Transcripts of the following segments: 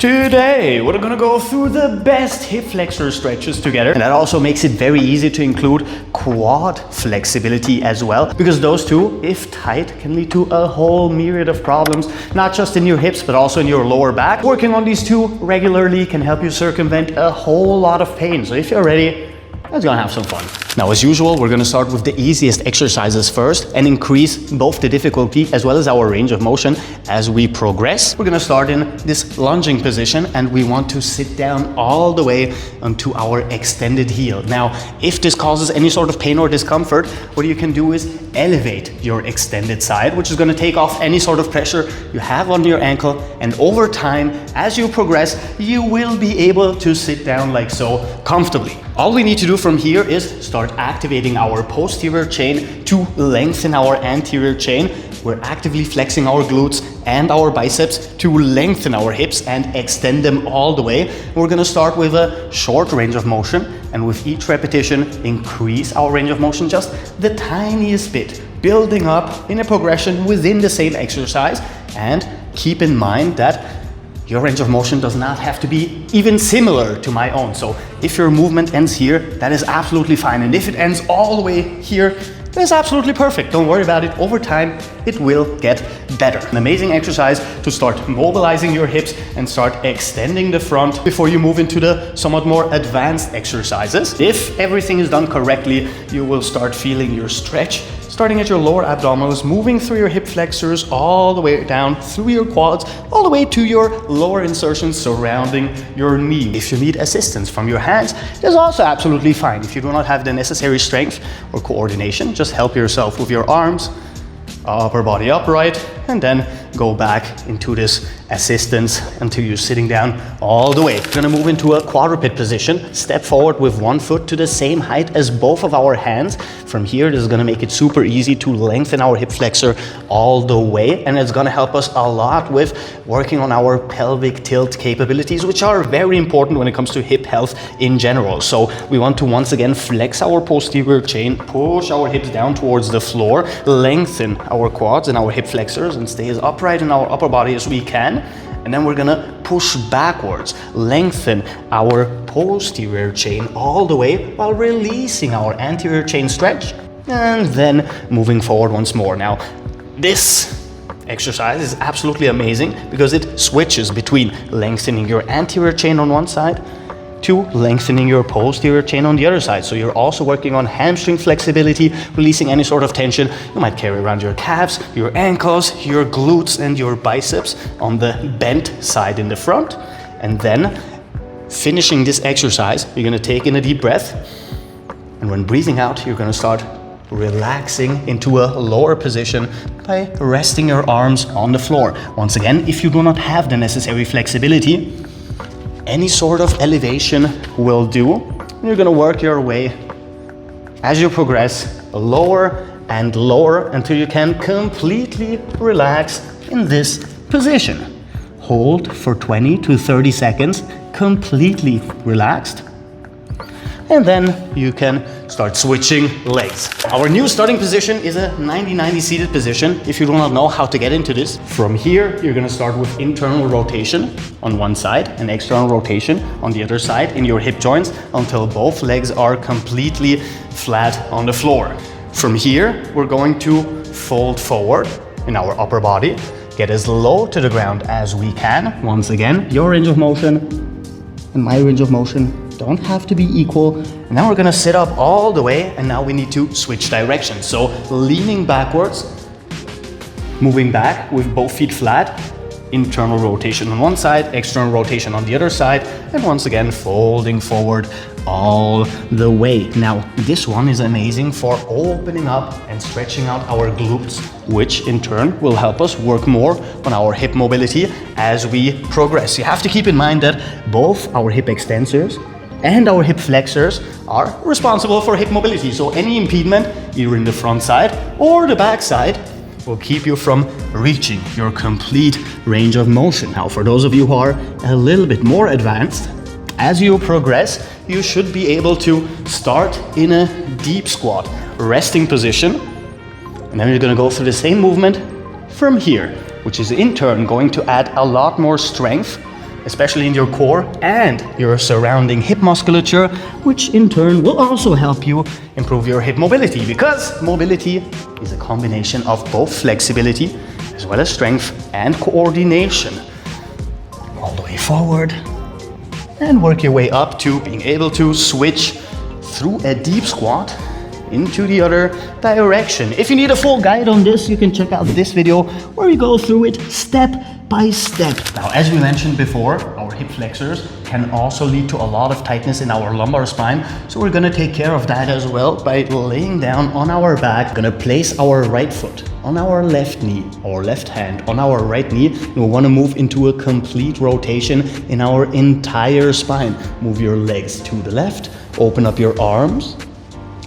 Today, we're gonna go through the best hip flexor stretches together. And that also makes it very easy to include quad flexibility as well, because those two, if tight, can lead to a whole myriad of problems, not just in your hips, but also in your lower back. Working on these two regularly can help you circumvent a whole lot of pain. So if you're ready, let's go have some fun. Now, as usual, we're gonna start with the easiest exercises first and increase both the difficulty as well as our range of motion as we progress. We're gonna start in this lunging position, and we want to sit down all the way onto our extended heel. Now, if this causes any sort of pain or discomfort, what you can do is elevate your extended side, which is gonna take off any sort of pressure you have on your ankle, and over time, as you progress, you will be able to sit down like so comfortably. All we need to do from here is start activating our posterior chain to lengthen our anterior chain. We're actively flexing our glutes and our biceps to lengthen our hips and extend them all the way. We're gonna start with a short range of motion, and with each repetition, increase our range of motion just the tiniest bit, building up in a progression within the same exercise. And keep in mind that your range of motion does not have to be even similar to my own. So if your movement ends here, that is absolutely fine. And if it ends all the way here, that's absolutely perfect. Don't worry about it. Over time, it will get better. An amazing exercise to start mobilizing your hips and start extending the front before you move into the somewhat more advanced exercises. If everything is done correctly, you will start feeling your stretch starting at your lower abdominals, moving through your hip flexors all the way down through your quads, all the way to your lower insertions surrounding your knee. If you need assistance from your hands, it's also absolutely fine. If you do not have the necessary strength or coordination, just help yourself with your arms, upper body upright, and then go back into this assistance until you're sitting down all the way. We're gonna move into a quadruped position. Step forward with one foot to the same height as both of our hands. From here, this is gonna make it super easy to lengthen our hip flexor all the way, and it's gonna help us a lot with working on our pelvic tilt capabilities, which are very important when it comes to hip health in general. So we want to once again flex our posterior chain, push our hips down towards the floor, lengthen our quads and our hip flexors, and stay as upright in our upper body as we can. And then we're gonna push backwards, lengthen our posterior chain all the way while releasing our anterior chain stretch, and then moving forward once more. Now, this exercise is absolutely amazing because it switches between lengthening your anterior chain on one side to lengthening your posterior chain on the other side. So you're also working on hamstring flexibility, releasing any sort of tension you might carry around your calves, your ankles, your glutes, and your biceps on the bent side in the front. And then finishing this exercise, you're gonna take in a deep breath. And when breathing out, you're gonna start relaxing into a lower position by resting your arms on the floor. Once again, if you do not have the necessary flexibility, any sort of elevation will do. You're gonna work your way as you progress lower and lower until you can completely relax in this position. Hold for 20 to 30 seconds, completely relaxed. And then you can start switching legs. Our new starting position is a 90-90 seated position. If you do not know how to get into this, from here, you're gonna start with internal rotation on one side and external rotation on the other side in your hip joints until both legs are completely flat on the floor. From here, we're going to fold forward in our upper body, get as low to the ground as we can. Once again, your range of motion and my range of motion don't have to be equal. And now we're gonna sit up all the way, and now we need to switch directions. So leaning backwards, moving back with both feet flat, internal rotation on one side, external rotation on the other side, and once again folding forward all the way. Now, this one is amazing for opening up and stretching out our glutes, which in turn will help us work more on our hip mobility as we progress. You have to keep in mind that both our hip extensors and our hip flexors are responsible for hip mobility. So any impediment, either in the front side or the back side, will keep you from reaching your complete range of motion. Now, for those of you who are a little bit more advanced, as you progress, you should be able to start in a deep squat, resting position, and then you're gonna go through the same movement from here, which is in turn going to add a lot more strength especially in your core and your surrounding hip musculature, which in turn will also help you improve your hip mobility, because mobility is a combination of both flexibility as well as strength and coordination. All the way forward and work your way up to being able to switch through a deep squat into the other direction. If you need a full guide on this, you can check out this video where we go through it step by step. Now, as we mentioned before, our hip flexors can also lead to a lot of tightness in our lumbar spine. So we're gonna take care of that as well by laying down on our back. We're gonna place our right foot on our left knee, or left hand on our right knee. And we wanna move into a complete rotation in our entire spine. Move your legs to the left, open up your arms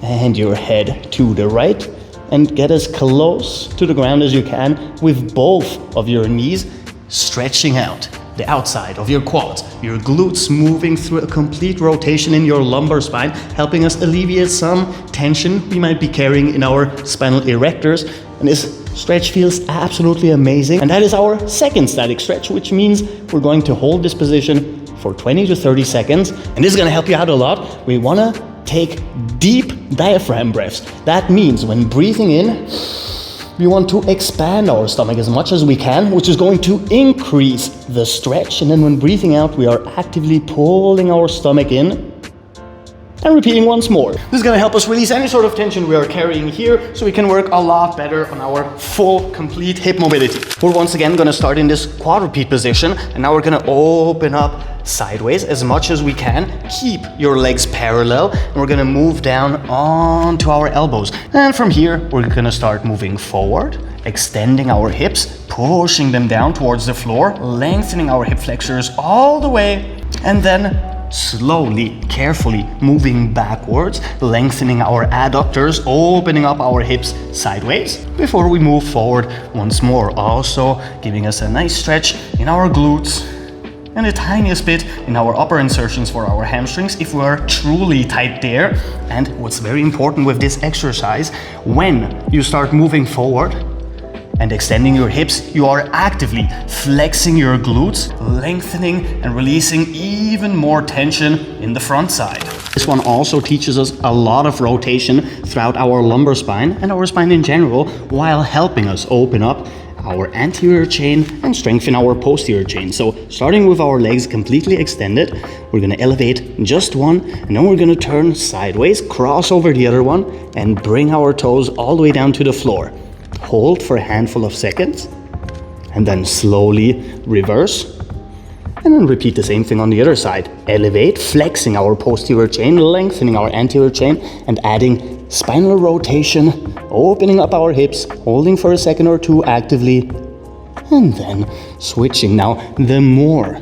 and your head to the right, and get as close to the ground as you can with both of your knees stretching out the outside of your quads, your glutes moving through a complete rotation in your lumbar spine, helping us alleviate some tension we might be carrying in our spinal erectors. And this stretch feels absolutely amazing. And that is our second static stretch, which means we're going to hold this position for 20 to 30 seconds. And this is gonna help you out a lot. We wanna take deep diaphragm breaths. That means when breathing in, we want to expand our stomach as much as we can, which is going to increase the stretch. And then when breathing out, we are actively pulling our stomach in. And repeating once more. This is gonna help us release any sort of tension we are carrying here, so we can work a lot better on our full, complete hip mobility. We're once again gonna start in this quadruped position, and now we're gonna open up sideways as much as we can. Keep your legs parallel, and we're gonna move down onto our elbows. And from here, we're gonna start moving forward, extending our hips, pushing them down towards the floor, lengthening our hip flexors all the way, and then slowly, carefully moving backwards, lengthening our adductors, opening up our hips sideways before we move forward once more. Also giving us a nice stretch in our glutes and the tiniest bit in our upper insertions for our hamstrings if we are truly tight there. And what's very important with this exercise, when you start moving forward and extending your hips, you are actively flexing your glutes, lengthening and releasing even more tension in the front side. This one also teaches us a lot of rotation throughout our lumbar spine and our spine in general, while helping us open up our anterior chain and strengthen our posterior chain. So starting with our legs completely extended, we're gonna elevate just one, and then we're gonna turn sideways, cross over the other one, and bring our toes all the way down to the floor. Hold for a handful of seconds, and then slowly reverse, and then repeat the same thing on the other side. Elevate, flexing our posterior chain, lengthening our anterior chain, and adding spinal rotation, opening up our hips, holding for a second or two actively, and then switching. Now, the more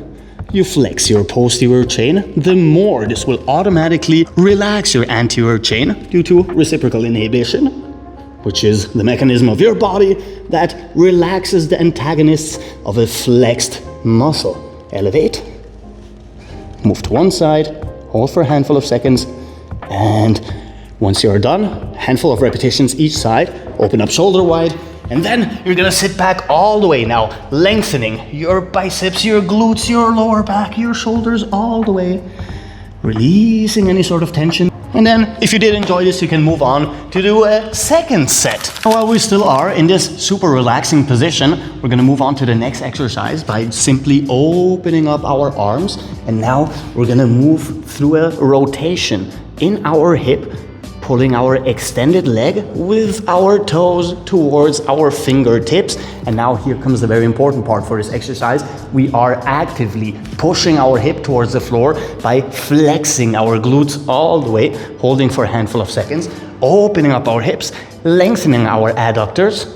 you flex your posterior chain, the more this will automatically relax your anterior chain due to reciprocal inhibition, which is the mechanism of your body that relaxes the antagonists of a flexed muscle. Elevate, move to one side, hold for a handful of seconds, and once you're done, handful of repetitions each side, open up shoulder wide, and then you're gonna sit back all the way now, lengthening your biceps, your glutes, your lower back, your shoulders all the way, releasing any sort of tension. And then, if you did enjoy this, you can move on to do a second set. While we still are in this super relaxing position, we're gonna move on to the next exercise by simply opening up our arms. And now we're gonna move through a rotation in our hip, pulling our extended leg with our toes towards our fingertips. And now here comes the very important part for this exercise. We are actively pushing our hip towards the floor by flexing our glutes all the way, holding for a handful of seconds, opening up our hips, lengthening our adductors,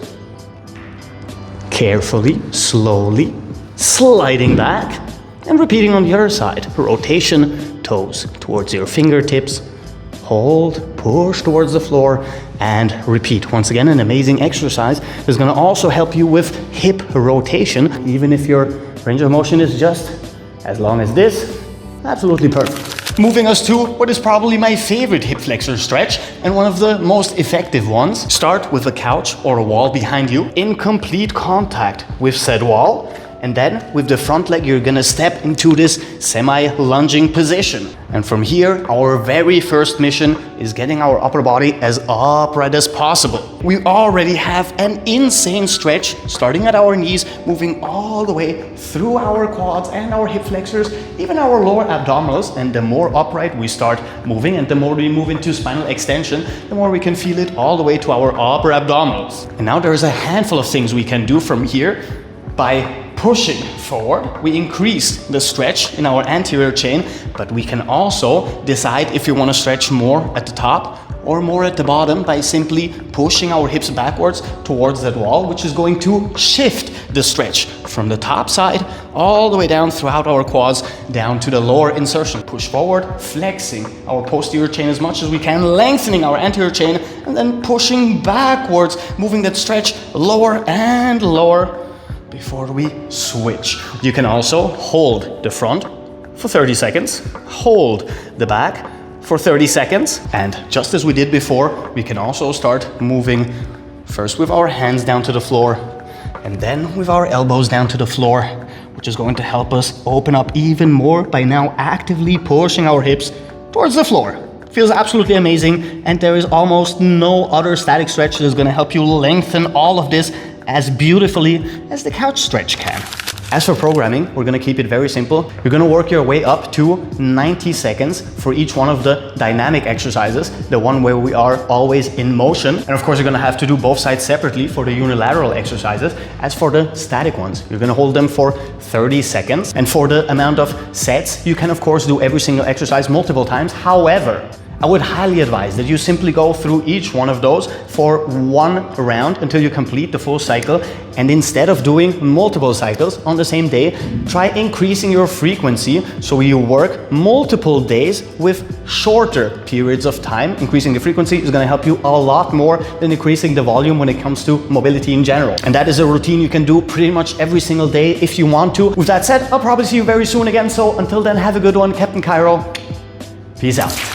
carefully, slowly, sliding back, and repeating on the other side. Rotation, toes towards your fingertips, hold, push towards the floor, and repeat. Once again, an amazing exercise. It's going to also help you with hip rotation, even if your range of motion is just as long as this. Absolutely perfect. Moving us to what is probably my favorite hip flexor stretch and one of the most effective ones. Start with a couch or a wall behind you in complete contact with said wall, And then with the front leg, you're gonna step into this semi-lunging position. And from here, our very first mission is getting our upper body as upright as possible. We already have an insane stretch, starting at our knees, moving all the way through our quads and our hip flexors, even our lower abdominals. And the more upright we start moving and the more we move into spinal extension, the more we can feel it all the way to our upper abdominals. And now there's a handful of things we can do from here. By pushing forward, we increase the stretch in our anterior chain, but we can also decide if we want to stretch more at the top or more at the bottom by simply pushing our hips backwards towards that wall, which is going to shift the stretch from the top side all the way down throughout our quads, down to the lower insertion. Push forward, flexing our posterior chain as much as we can, lengthening our anterior chain, and then pushing backwards, moving that stretch lower and lower before we switch. You can also hold the front for 30 seconds, hold the back for 30 seconds, and just as we did before, we can also start moving first with our hands down to the floor and then with our elbows down to the floor, which is going to help us open up even more by now actively pushing our hips towards the floor. Feels absolutely amazing, and there is almost no other static stretch that is going to help you lengthen all of this as beautifully as the couch stretch can. As for programming, we're gonna keep it very simple. You're gonna work your way up to 90 seconds for each one of the dynamic exercises, the one where we are always in motion. And of course, you're gonna have to do both sides separately for the unilateral exercises. As for the static ones, you're gonna hold them for 30 seconds. And for the amount of sets, you can of course do every single exercise multiple times. However, I would highly advise that you simply go through each one of those for one round until you complete the full cycle. And instead of doing multiple cycles on the same day, try increasing your frequency so you work multiple days with shorter periods of time. Increasing the frequency is going to help you a lot more than increasing the volume when it comes to mobility in general. And that is a routine you can do pretty much every single day if you want to. With that said, I'll probably see you very soon again. So until then, have a good one. Captain Cairo. Peace out.